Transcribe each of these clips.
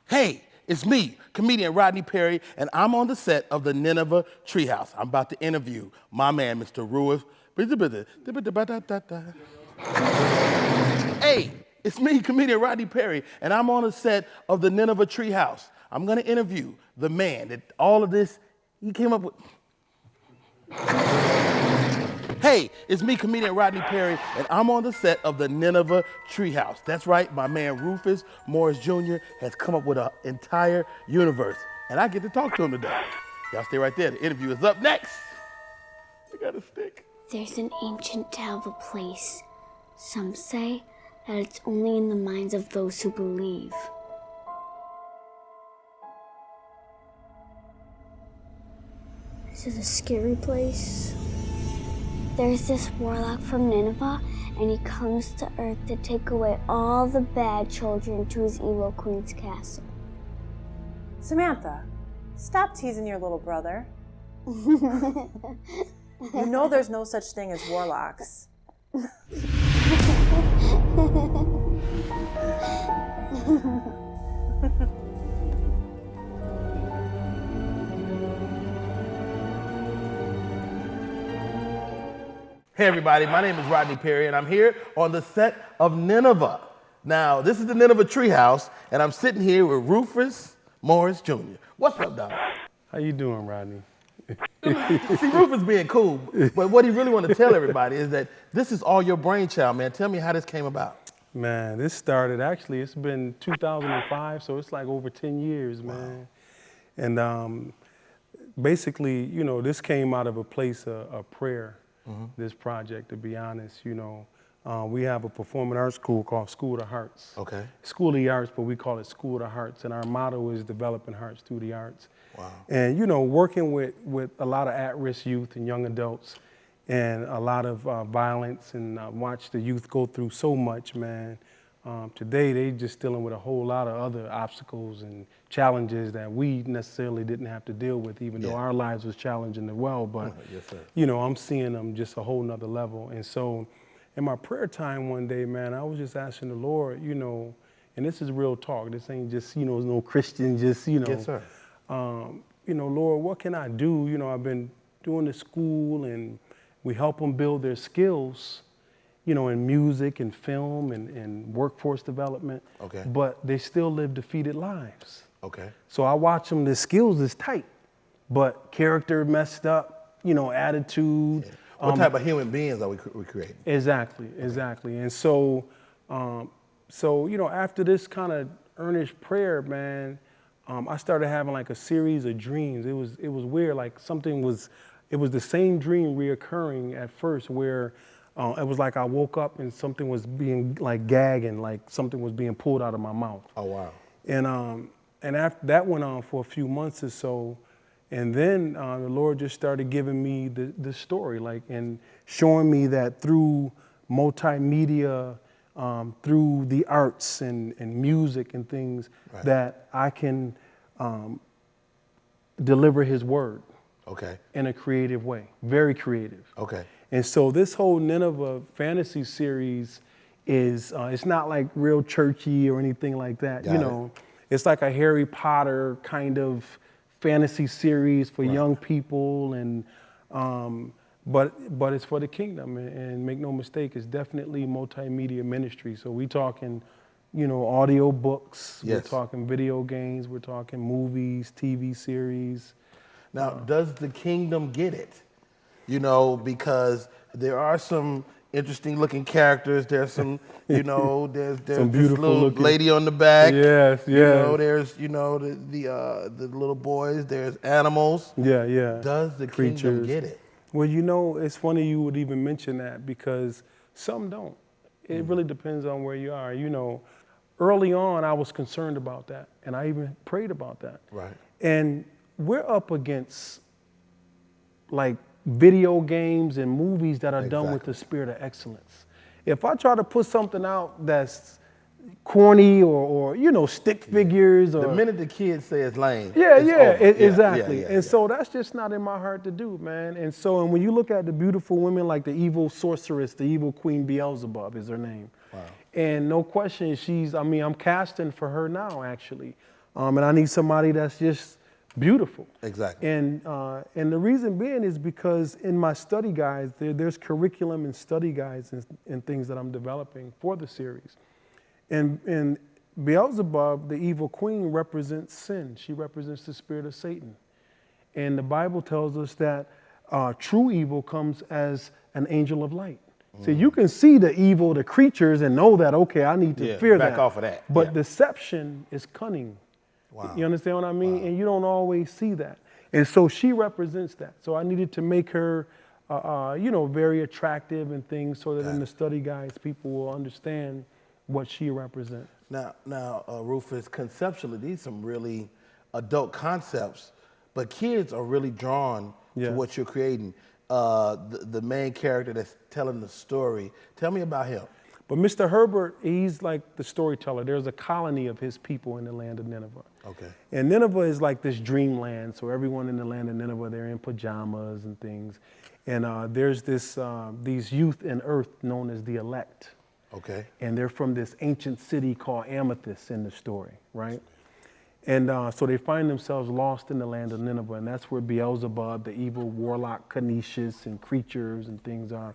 Hey, it's me, comedian Rodney Perry, and I'm on the set of the Nineveh Treehouse. I'm about to interview my man, Mr. Rufus. Hey, it's me, comedian Rodney Perry, and I'm on the set of the Nineveh Treehouse. I'm gonna interview the man that all of this, he came up with. Hey, it's me, comedian Rodney Perry, and I'm on the set of the Nineveh Treehouse. That's right, my man Rufus Morris Jr. has come up with an entire universe, and I get to talk to him today. Y'all stay right there. The interview is up next. I got a stick. There's an ancient tale of a place. Some say that it's only in the minds of those who believe. This is a scary place. There's this warlock from Nineveh, and he comes to Earth to take away all the bad children to his evil queen's castle. Samantha, stop teasing your little brother. You know there's no such thing as warlocks. Hey everybody, my name is Rodney Perry, and I'm here on the set of Nineveh. Now, this is the Nineveh Treehouse, and I'm sitting here with Rufus Morris Jr. What's up, Doc? How you doing, Rodney? See, Rufus being cool, but what he really want to tell everybody is that this is all your brainchild, man. Tell me how this came about. Man, this started, actually, it's been 2005, so it's like over 10 years, man. Wow. And basically, you know, this came out of a place of prayer, this project, to be honest. You know, we have a performing arts school called School of the Hearts. Okay. School of the Arts, but we call it School of the Hearts, and our motto is developing hearts through the arts. Wow. And, you know, working with a lot of at-risk youth and young adults, and a lot of violence, and watch the youth go through so much, man. Today, they just dealing with a whole lot of other obstacles and challenges that we necessarily didn't have to deal with, even though our lives was challenging as well. But, Yes, sir. you know, I'm seeing them just a whole nother level. And so in my prayer time one day, man, I was just asking the Lord, you know, and this is real talk. This ain't just, you know, no Christian, just, you know. Yes, sir. You know, Lord, what can I do? You know, I've been doing the school, and we help them build their skills, you know, in music and film and workforce development. Okay. But they still live defeated lives. Okay. So I watch them, the skills is tight, but character messed up, you know, attitude. Yeah. What type of human beings are we creating? Exactly, exactly. And so, you know, after this kind of earnest prayer, man, I started having like a series of dreams. It was weird, like it was the same dream reoccurring at first, where it was like I woke up and something was being like gagging, like something was being pulled out of my mouth. Oh, wow. And after that went on for a few months or so, and then the Lord just started giving me the story, like, and showing me that through multimedia, through the arts and music and things, that I can deliver His word. Okay. In a creative way, very creative. Okay. And so this whole Nineveh Fantasy Series is, it's not like real churchy or anything like that. You know, it's like a Harry Potter kind of fantasy series for young people, and but it's for the kingdom, and make no mistake, it's definitely multimedia ministry. So we talking, you know, audio books, we're talking video games, we're talking movies, TV series. Now, does the kingdom get it? You know, because there are some interesting looking characters. There's some, you know, there's some this little looking lady on the back. Yes, yes. You know, there's, you know, the little boys. There's animals. Yeah, yeah. Does the kingdom get it? Well, you know, it's funny you would even mention that, because some don't. It really depends on where you are. You know, early on, I was concerned about that, and I even prayed about that. Right. And we're up against, like, video games and movies that are done with the spirit of excellence. If I try to put something out that's corny or you know, stick figures, or the minute the kids say it's lame, exactly. And so that's just not in my heart to do, man. And so, and when you look at the beautiful women, like the evil sorceress, the evil queen Beelzebub is her name. Wow. And no question, I'm casting for her now, actually. And I need somebody that's just beautiful. Exactly. And the reason being is because in my study guides, there's curriculum and study guides and things that I'm developing for the series. And Beelzebub, the evil queen, represents sin. She represents the spirit of Satan. And the Bible tells us that true evil comes as an angel of light. So you can see the evil, the creatures, and know that, okay, I need to fear that. Back off of that. But deception is cunning. Wow. You understand what I mean? And you don't always see that. And so she represents that. So I needed to make her, very attractive and things so that in the study guides, people will understand what she represents. Now, Rufus, conceptually, these are some really adult concepts, but kids are really drawn to what you're creating. The main character that's telling the story, tell me about him. But Mr. Herbert, he's like the storyteller. There's a colony of his people in the land of Nineveh. Okay. And Nineveh is like this dreamland. So everyone in the land of Nineveh, they're in pajamas and things. And there's these youth in earth known as the elect. Okay. And they're from this ancient city called Amethyst in the story, right? And so they find themselves lost in the land of Nineveh. And that's where Beelzebub, the evil warlock, Canisius, and creatures and things are.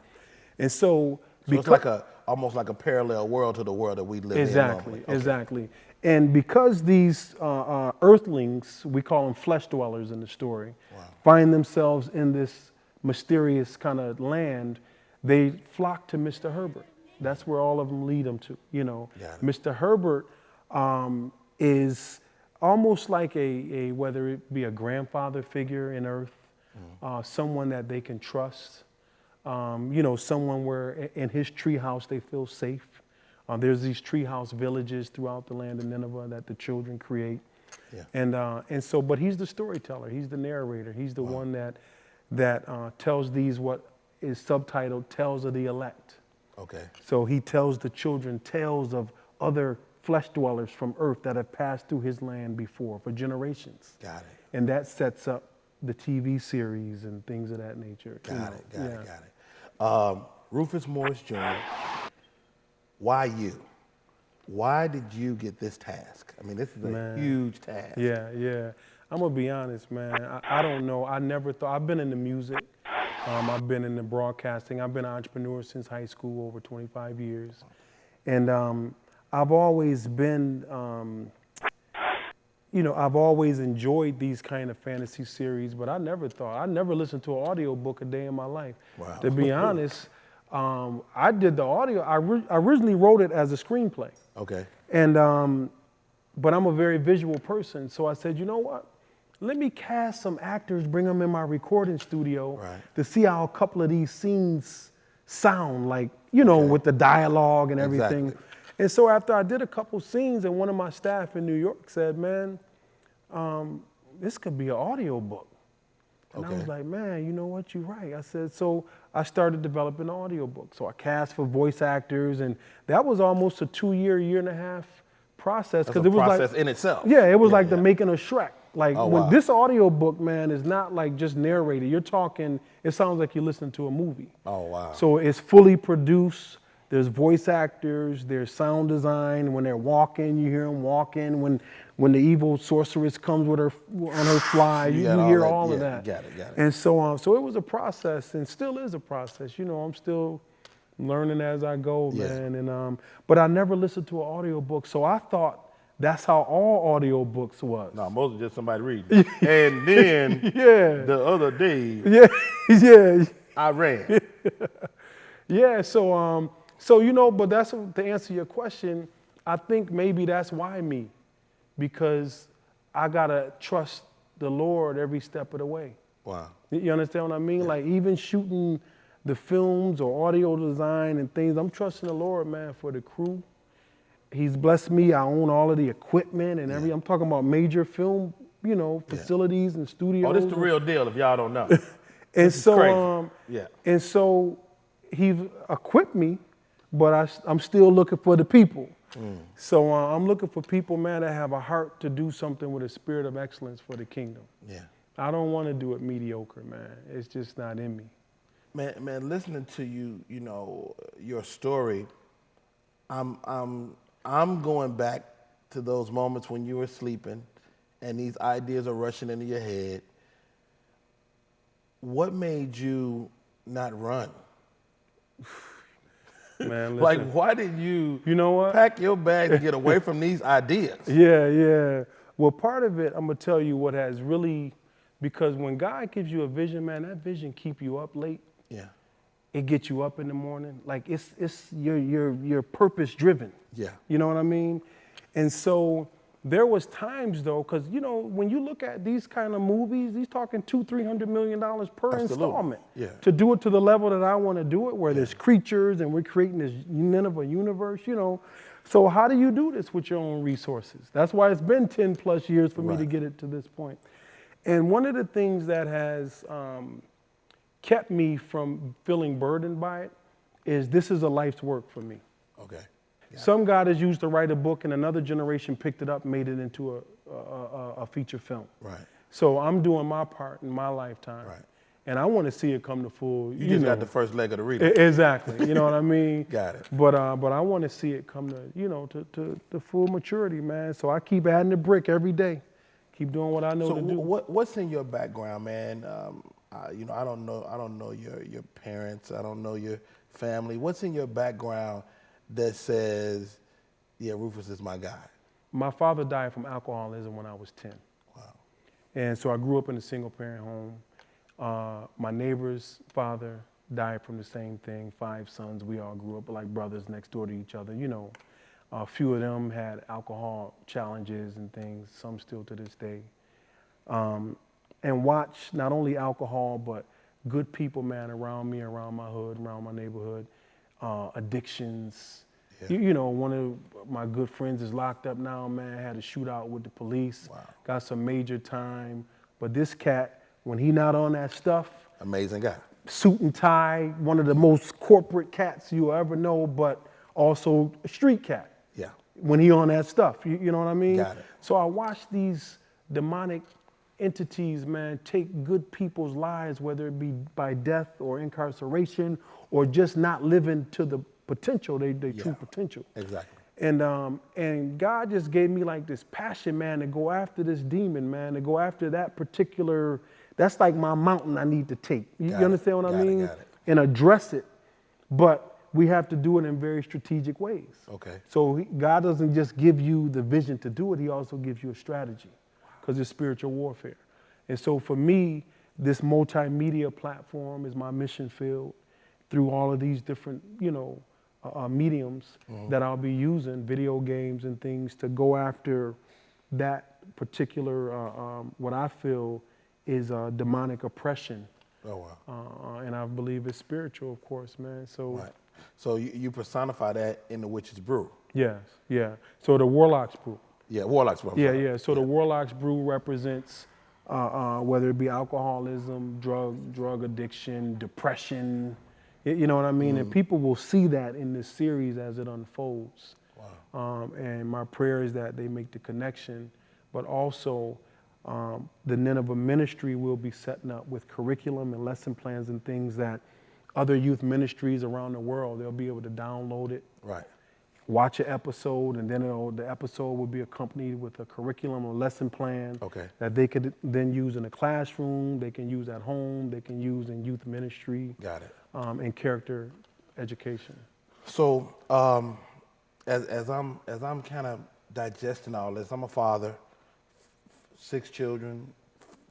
And so it's like almost like a parallel world to the world that we live in. Exactly, exactly. And because these earthlings, we call them flesh dwellers in the story, find themselves in this mysterious kind of land, they flock to Mr. Herbert. That's where all of them lead them to, Mr. Herbert is almost like whether it be a grandfather figure in earth, someone that they can trust. Someone where in his treehouse they feel safe. There's these treehouse villages throughout the land of Nineveh that the children create. Yeah. But he's the storyteller. He's the narrator. He's the one that tells these what is subtitled Tales of the Elect. Okay. So he tells the children tales of other flesh dwellers from earth that have passed through his land before for generations. Got it. And that sets up the TV series and things of that nature. Got it. Rufus Morris Jr., why you? Why did you get this task? I mean, this is a huge task. Yeah. I'm going to be honest, man. I don't know. I never thought. I've been in the music. I've been in the broadcasting. I've been an entrepreneur since high school, over 25 years. And I've always been, I've always enjoyed these kind of fantasy series, but I never listened to an audiobook a day in my life. Wow. To be honest, I did the audio. I originally wrote it as a screenplay. Okay. And, but I'm a very visual person. So I said, you know what? Let me cast some actors, bring them in my recording studio to see how a couple of these scenes sound like, with the dialogue and everything. Exactly. And so after I did a couple scenes, and one of my staff in New York said, man, this could be an audiobook. And I was like, man, you know what, you're right. I said, so I started developing an audiobook. So I cast for voice actors, and that was almost a 2-year, year and a half process. That's a process in itself. Yeah, it was like the making of Shrek. Like this audiobook, man, is not like just narrated. You're talking, it sounds like you're listening to a movie. Oh, wow. So it's fully produced. There's voice actors, there's sound design. When they're walking, you hear them walking. When the evil sorceress comes with her on her fly, you hear all of that. Got it. And so it was a process, and still is a process. I'm still learning as I go, man. And but I never listened to an audiobook, so I thought that's how all audiobooks was. No, mostly just somebody reading. And then the other day, I ran. But that's to answer your question. I think maybe that's why me, because I gotta trust the Lord every step of the way. Wow. You understand what I mean? Like even shooting the films or audio design and things, I'm trusting the Lord, man, for the crew. He's blessed me. I own all of the equipment and I'm talking about major film, facilities and studios. Oh, this is the real deal if y'all don't know. And so he equipped me, but I'm still looking for the people. So I'm looking for people, man, that have a heart to do something with a spirit of excellence for the kingdom. Yeah. I don't want to do it mediocre, man. It's just not in me. Man, listening to you, your story, I'm going back to those moments when you were sleeping and these ideas are rushing into your head, what made you not run? Man, listen. Like, why did you know what? pack your bag to get away from these ideas? Yeah. Well, part of it, I'm gonna tell you what has really, because when God gives you a vision, man, that vision keep you up late. Yeah. It gets you up in the morning. Like it's you're purpose driven. Yeah. You know what I mean? And so there was times though, because when you look at these kind of movies, he's talking $200-300 million per Absolutely. installment. Yeah. To do it to the level that I want to do it, where there's creatures and we're creating this Nineveh universe, So how do you do this with your own resources? That's why it's been 10 plus years for me to get it to this point. And one of the things that has kept me from feeling burdened by it is this is a life's work for me. Okay. Yeah. Some God has used to write a book and another generation picked it up and made it into a feature film. Right. So I'm doing my part in my lifetime. Right. And I want to see it come to full. You just got the first leg of the reader. Exactly. You know what I mean? Got it. But I want to see it come to full maturity, man. So I keep adding the brick every day. Keep doing what I know to do. So what's in your background, man? I don't know your parents. I don't know your family. What's in your background that says, yeah, Rufus is my guy? My father died from alcoholism when I was 10. Wow. And so I grew up in a single parent home. My neighbor's father died from the same thing, 5 sons. We all grew up like brothers next door to each other. A few of them had alcohol challenges and things, some still to this day. And watch not only alcohol, but good people, man, around me, around my hood, around my neighborhood, addictions. Yeah. One of my good friends is locked up now, man, had a shootout with the police. Wow. Got some major time. But this cat, when he not on that stuff. Amazing guy. Suit and tie, one of the most corporate cats you'll ever know, but also a street cat. Yeah. When he on that stuff, you know what I mean? Got it. So I watched these demonic entities, man, take good people's lives, whether it be by death or incarceration or just not living to the potential, their true potential. Exactly. And God just gave me like this passion, man, to go after this demon, man, to go after that particular, that's like my mountain I need to take. You understand what I mean? Got it. And address it. But we have to do it in very strategic ways. Okay. So God doesn't just give you the vision to do it, he also gives you a strategy because it's spiritual warfare. And so for me, this multimedia platform is my mission field through all of these different, mediums that I'll be using, video games and things, to go after that particular, what I feel is demonic oppression. Oh, wow. And I believe it's spiritual, of course, man. So, right. So you personify that in the witch's brew. Yes, yeah. So the Warlock's brew. Yeah, Warlock's brew. Yeah. So the Warlock's brew represents whether it be alcoholism, drug addiction, depression. You know what I mean? And people will see that in this series as it unfolds. Wow. And my prayer is that they make the connection, but also the Nineveh ministry will be setting up with curriculum and lesson plans and things that other youth ministries around the world, they'll be able to download it. Right. Watch an episode, and then the episode will be accompanied with a curriculum or lesson plan that they could then use in a classroom, they can use at home, they can use in youth ministry. Got it. And character education. So as I'm kind of digesting all this, I'm a father, 6 children,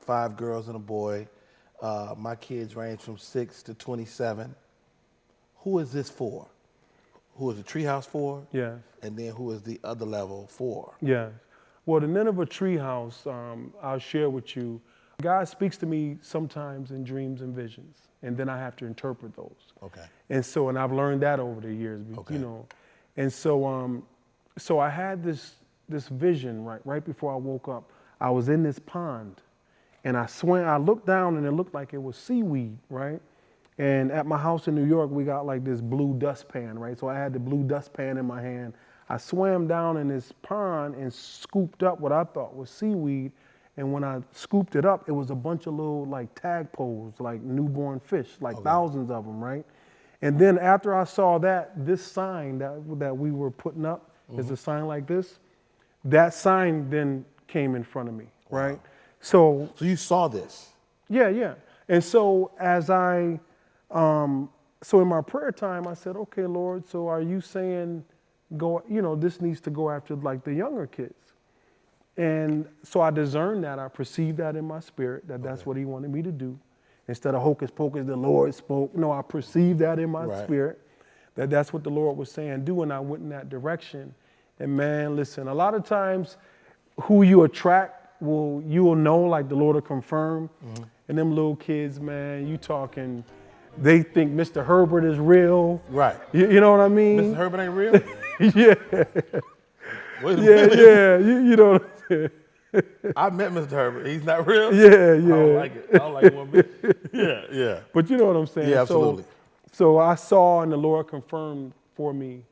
5 girls and a boy. My kids range from 6 to 27. Who is this for? Who is the treehouse for? Yes. And then who is the other level for? Yes. Well, the Nineveh treehouse, I'll share with you. God speaks to me sometimes in dreams and visions, and then I have to interpret those. Okay. And so, and I've learned that over the years, And so, so I had this vision right before I woke up. I was in this pond, and I looked down, and it looked like it was seaweed, right? And at my house in New York, we got like this blue dustpan, right? So I had the blue dustpan in my hand. I swam down in this pond and scooped up what I thought was seaweed. And when I scooped it up, it was a bunch of little like tadpoles, like newborn fish, like thousands of them, right? And then after I saw that, this sign that we were putting up is a sign like this. that sign then came in front of me, right? Wow. So So you saw this. yeah. And so so in my prayer time, I said, okay, Lord, so are you saying this needs to go after like the younger kids? And so I discerned that, I perceived that in my spirit, that's what he wanted me to do. Instead of hocus pocus, the Lord spoke. No, I perceived that in my spirit, that's what the Lord was saying, do, and I went in that direction. And man, listen, a lot of times who you attract, you will know, like the Lord will confirm. Mm-hmm. And them little kids, man, you talking, they think Mr. Herbert is real. Right. You know what I mean? Mr. Herbert ain't real? Yeah. Wait a minute. Yeah. You know what I'm saying? I met Mr. Herbert. He's not real? Yeah. I don't like it. I don't like it one bit. Yeah. But you know what I'm saying? Yeah, absolutely. So I saw, and the Lord confirmed for me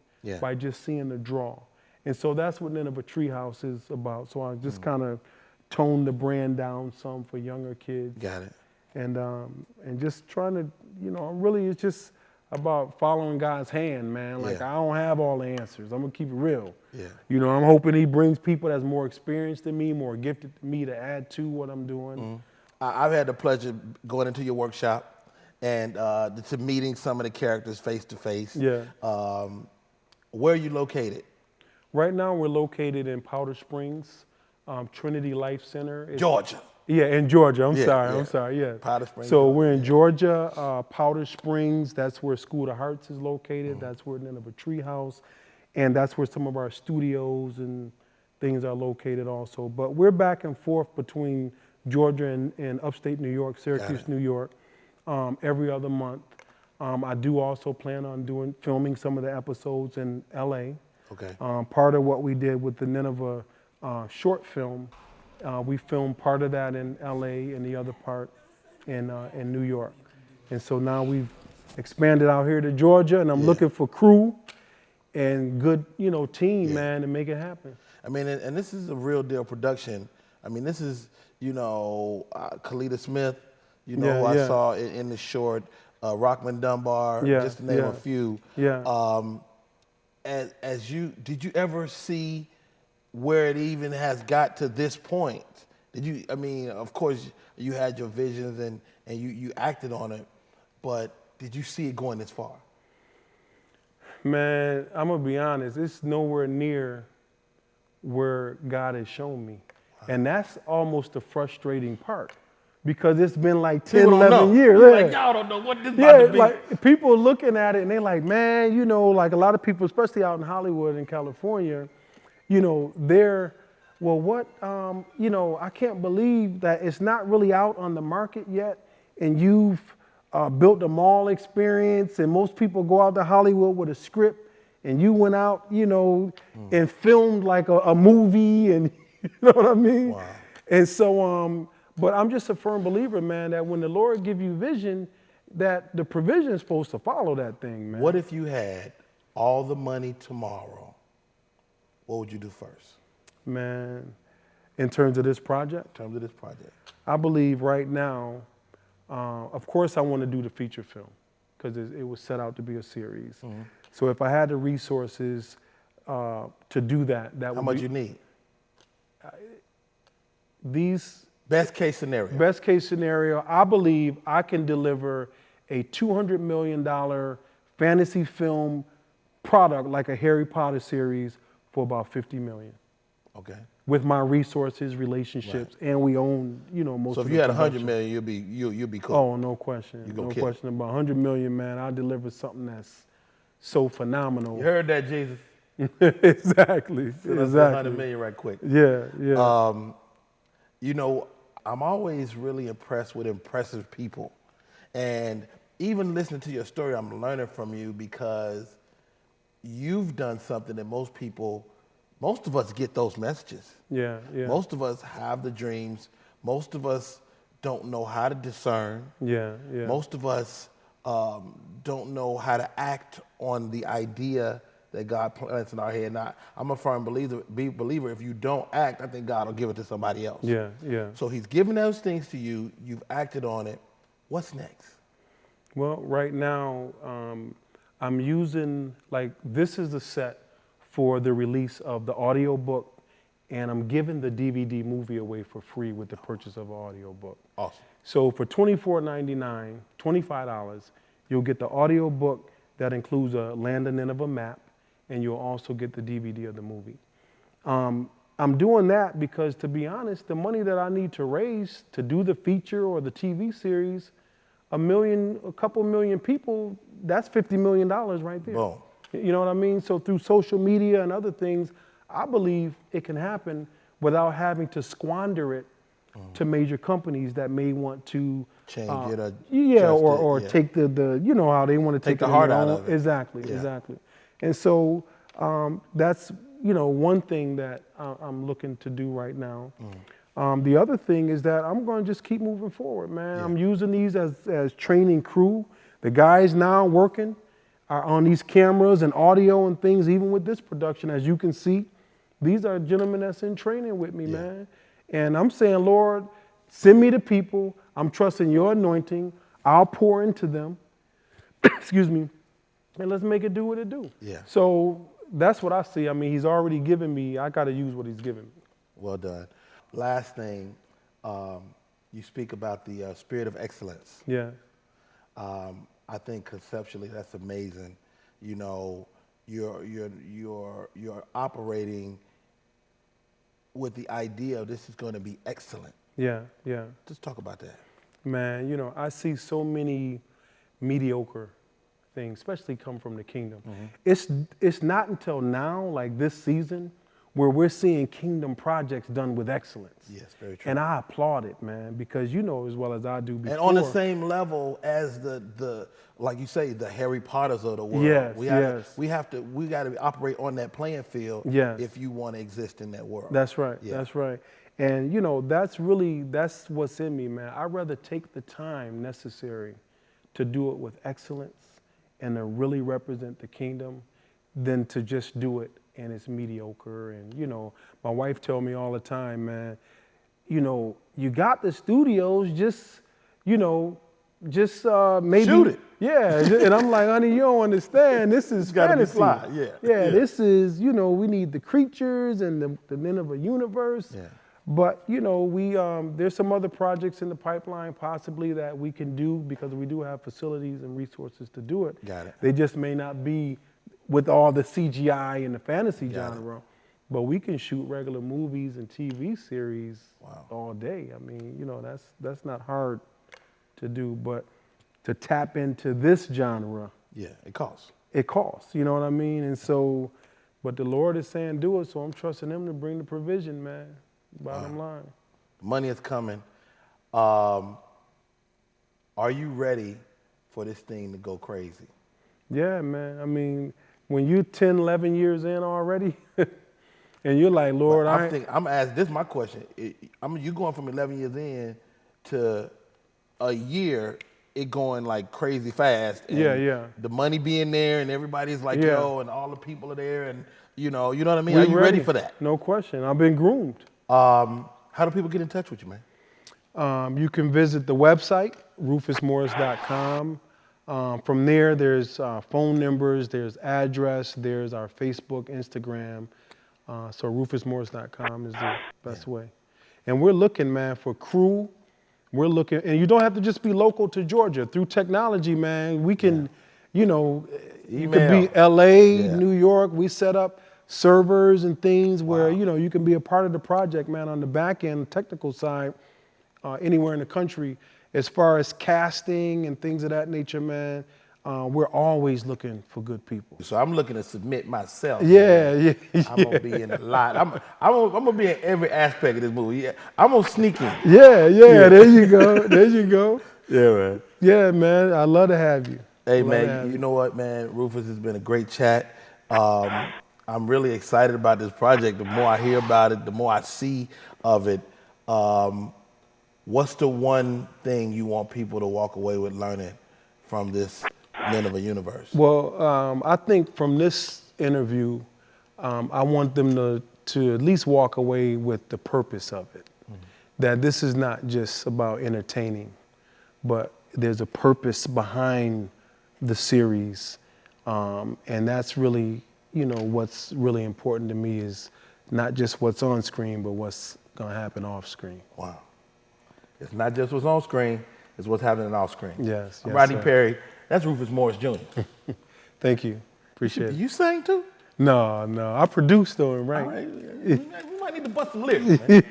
by just seeing the draw. And so that's what Nineveh Treehouse is about. So I just kind of toned the brand down some for younger kids. Got it. And just trying to, really it's just about following God's hand, man. Like I don't have all the answers. I'm gonna keep it real. Yeah. I'm hoping he brings people that's more experienced than me, more gifted than me to add to what I'm doing. Mm-hmm. I've had the pleasure going into your workshop and to meeting some of the characters face to face. Yeah. Where are you located? Right now we're located in Powder Springs, Trinity Life Center. Georgia. Yeah, in Georgia. I'm sorry. Yeah. Powder Springs. So we're in Georgia, Powder Springs. That's where School of Hearts is located. That's where Nineveh Treehouse, and that's where some of our studios and things are located also. But we're back and forth between Georgia and upstate New York, Syracuse, New York, every other month. I do also plan on filming some of the episodes in LA. Okay. Part of what we did with the Nineveh short film, we filmed part of that in LA and the other part in New York. And so now we've expanded out here to Georgia, and I'm looking for crew and good, team, man, to make it happen. I mean, and this is a real deal production. I mean, this is, Kalita Smith, who I saw in the short, Rockman Dunbar, just to name a few. Yeah. Did you ever see where it even has got to this point? Of course you had your visions and you acted on it, but did you see it going this far? Man, I'm gonna be honest, it's nowhere near where God has shown me. Wow. And that's almost the frustrating part, because it's been like 10, 11 years. Like, y'all don't know what this about to be. Like people looking at it and they're like, man, like a lot of people, especially out in Hollywood and California, they're, I can't believe that it's not really out on the market yet, and you've built a mall experience, and most people go out to Hollywood with a script, and you went out, and filmed like a movie, and you know what I mean? Wow. And so, but I'm just a firm believer, man, that when the Lord give you vision, that the provision is supposed to follow that thing, man. What if you had all the money tomorrow? What would you do first? Man, in terms of this project? I believe right now, of course I want to do the feature film, because it was set out to be a series. Mm-hmm. So if I had the resources to do that would be... How much you need? Best case scenario, I believe I can deliver a $200 million fantasy film product like a Harry Potter series for about $50 million. Okay. With my resources, relationships, and we own, most so of the So if you had production. $100 million, you'll be cool. Oh, no question. No question about $100 million, man. I'll deliver something that's so phenomenal. You heard that, Jesus? Exactly. So that's $100 million right quick. Yeah. I'm always really impressed with impressive people. And even listening to your story, I'm learning from you, because you've done something that most of us get those messages. Yeah. Most of us have the dreams. Most of us don't know how to discern. Yeah. Most of us don't know how to act on the idea that God plants in our head. Now, I'm a firm believer, if you don't act, I think God will give it to somebody else. Yeah. So he's given those things to you. You've acted on it. What's next? Well, right now, I'm using, this is the set for the release of the audiobook and I'm giving the DVD movie away for free with the purchase of an audiobook. Awesome. So for $24.99, $25, you'll get the audiobook that includes a Land of Nineveh map, and you'll also get the DVD of the movie. I'm doing that because, to be honest, the money that I need to raise to do the feature or the TV series, a couple million people, that's $50 million right there. Boom. You know what I mean? So through social media and other things, I believe it can happen without having to squander it to major companies that may want to Change it or or yeah. take the you know how they want to take the it heart on out their own. of it. Exactly, Yeah. exactly. And so that's one thing that I'm looking to do right now. The other thing is that I'm going to just keep moving forward, man. Yeah. I'm using these as training crew. The guys now working are on these cameras and audio and things, even with this production, as you can see. These are gentlemen that's in training with me, man. And I'm saying, Lord, send me the people. I'm trusting your anointing. I'll pour into them. Excuse me. And let's make it do what it do. Yeah. So that's what I see. I mean, he's already given me. I got to use what he's given me. Well done. Last thing, you speak about the spirit of excellence. Yeah. I think conceptually that's amazing. You know, you're operating with the idea of this is going to be excellent. Yeah, yeah. Just talk about that. Man, I see so many mediocre things, especially come from the kingdom. It's not until now, like this season, where we're seeing kingdom projects done with excellence. Yes, very true. And I applaud it, man, because you know as well as I do before. And on the same level as the like you say, the Harry Potters of the world. Yes, we got to operate on that playing field Yes. if you want to exist in that world. That's right. Yeah. That's right. And that's what's in me, man. I'd rather take the time necessary to do it with excellence and to really represent the kingdom than to just do it and it's mediocre. And my wife tell me all the time, man, you got the studios, just maybe shoot it. Yeah, and I'm like, honey, you don't understand. This is gotta be fantasy. fly, yeah. Yeah, this is, we need the creatures and the Nineveh universe. Yeah. But we there's some other projects in the pipeline possibly that we can do because we do have facilities and resources to do it. Got it. They just may not be with all the CGI and the fantasy genre. But we can shoot regular movies and TV series all day. I mean, that's not hard to do. But to tap into this genre, it costs. It costs, you know what I mean? And so, but the Lord is saying do it, so I'm trusting him to bring the provision, man. Bottom line. Money is coming. Are you ready for this thing to go crazy? Yeah, man. I mean, when you're 10, 11 years in already, and you're like, Lord, I'm asking, this is my question. You going from 11 years in to a year, it going like crazy fast. And the money being there and everybody's like, yo, and all the people are there and you know what I mean? Are you ready for that? No question. I've been groomed. How do people get in touch with you, man? You can visit the website, rufusmorris.com. From there, there's phone numbers, there's address, there's our Facebook, Instagram. So rufusmorris.com is the best way. And we're looking, man, for crew. We're looking, and you don't have to just be local to Georgia. Through technology, man, we can, you could be LA, New York. We set up servers and things where, you can be a part of the project, man, on the back end, technical side, anywhere in the country. As far as casting and things of that nature, man, we're always looking for good people. So I'm looking to submit myself. Yeah. I'm gonna be in a lot. I'm gonna be in every aspect of this movie. Yeah, I'm gonna sneak in. Yeah. There you go. Yeah, man. Yeah, man. I'd love to have you. Hey, man. You know what, man? Rufus, has been a great chat. I'm really excited about this project. The more I hear about it, the more I see of it. What's the one thing you want people to walk away with learning from this Nineveh universe? Well, I think from this interview, I want them to at least walk away with the purpose of it. That this is not just about entertaining, but there's a purpose behind the series. And that's really, what's really important to me is not just what's on screen, but what's going to happen off screen. Wow. It's not just what's on screen, it's what's happening off screen. Yes. I'm yes, Rodney sir. Perry. That's Rufus Morris Jr. Thank you. Appreciate Do it. you sing too? No, I produced on it, right? All right. We might need to bust some lyrics, man.